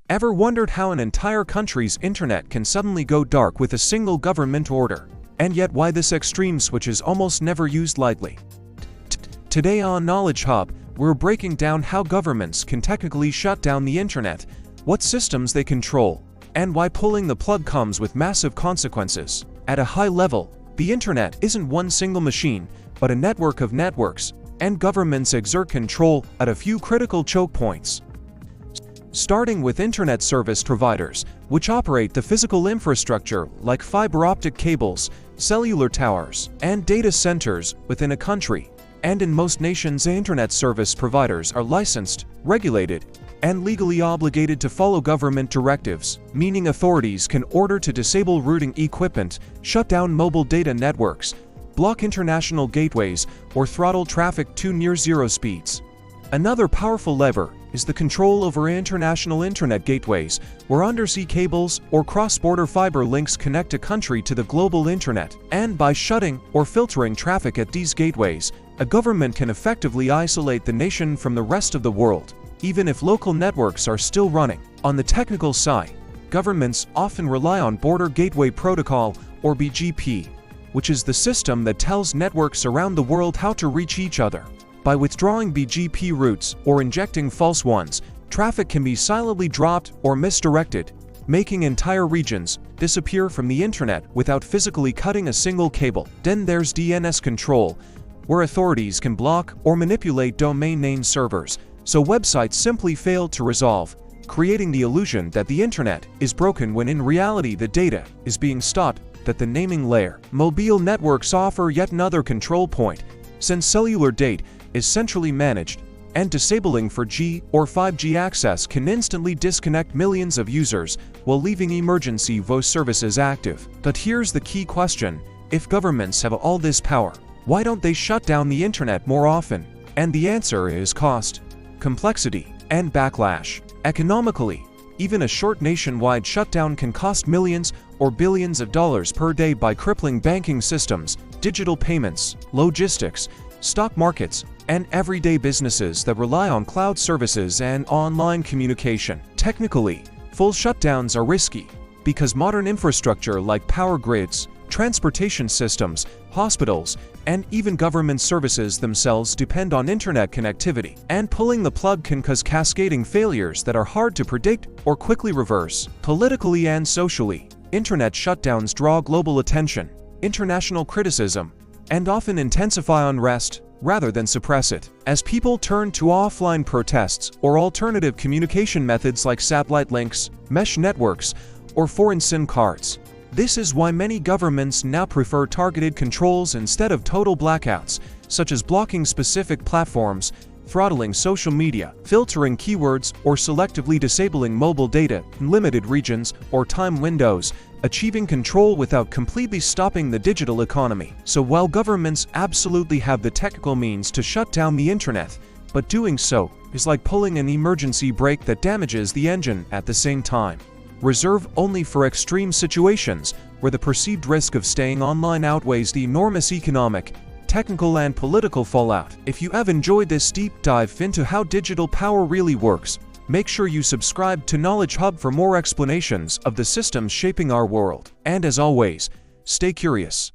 Ever wondered how an entire country's internet can suddenly go dark with a single government order? And yet why this extreme switch is almost never used lightly? Today on Knowledge Hub, we're breaking down how governments can technically shut down the internet, what systems they control, and why pulling the plug comes with massive consequences. At a high level, the internet isn't one single machine, but a network of networks, and governments exert control at a few critical choke points. Starting with internet service providers, which operate the physical infrastructure like fiber optic cables, cellular towers, and data centers within a country. And in most nations, internet service providers are licensed, regulated, and legally obligated to follow government directives, meaning authorities can order to disable routing equipment, shut down mobile data networks, block international gateways, or throttle traffic to near zero speeds. Another powerful lever is the control over international internet gateways, where undersea cables or cross-border fiber links connect a country to the global internet. And by shutting or filtering traffic at these gateways, a government can effectively isolate the nation from the rest of the world, even if local networks are still running. On the technical side, governments often rely on Border Gateway Protocol, or BGP, which is the system that tells networks around the world how to reach each other. By withdrawing BGP routes or injecting false ones, traffic can be silently dropped or misdirected, making entire regions disappear from the internet without physically cutting a single cable. Then there's DNS control, where authorities can block or manipulate domain name servers, so websites simply fail to resolve, creating the illusion that the internet is broken when in reality the data is being stopped. That the naming layer. Mobile networks offer yet another control point, since cellular data is centrally managed, and disabling 4G or 5G access can instantly disconnect millions of users while leaving emergency voice services active. But here's the key question: if governments have all this power, why don't they shut down the internet more often? And the answer is cost, complexity, and backlash. Economically, even a short nationwide shutdown can cost millions or billions of dollars per day by crippling banking systems, digital payments, logistics, stock markets, and everyday businesses that rely on cloud services and online communication. Technically, full shutdowns are risky because modern infrastructure like power grids, transportation systems, hospitals, and even government services themselves depend on internet connectivity. And pulling the plug can cause cascading failures that are hard to predict or quickly reverse. Politically and socially, internet shutdowns draw global attention, international criticism, and often intensify unrest rather than suppress it, as people turn to offline protests or alternative communication methods like satellite links, mesh networks, or foreign SIM cards. This is why many governments now prefer targeted controls instead of total blackouts, such as blocking specific platforms, throttling social media, filtering keywords, or selectively disabling mobile data in limited regions or time windows, achieving control without completely stopping the digital economy. So while governments absolutely have the technical means to shut down the internet, but doing so is like pulling an emergency brake that damages the engine at the same time. Reserved only for extreme situations where the perceived risk of staying online outweighs the enormous economic, technical, and political fallout. If you have enjoyed this deep dive into how digital power really works, make sure you subscribe to Knowledge Hub for more explanations of the systems shaping our world. And as always, stay curious.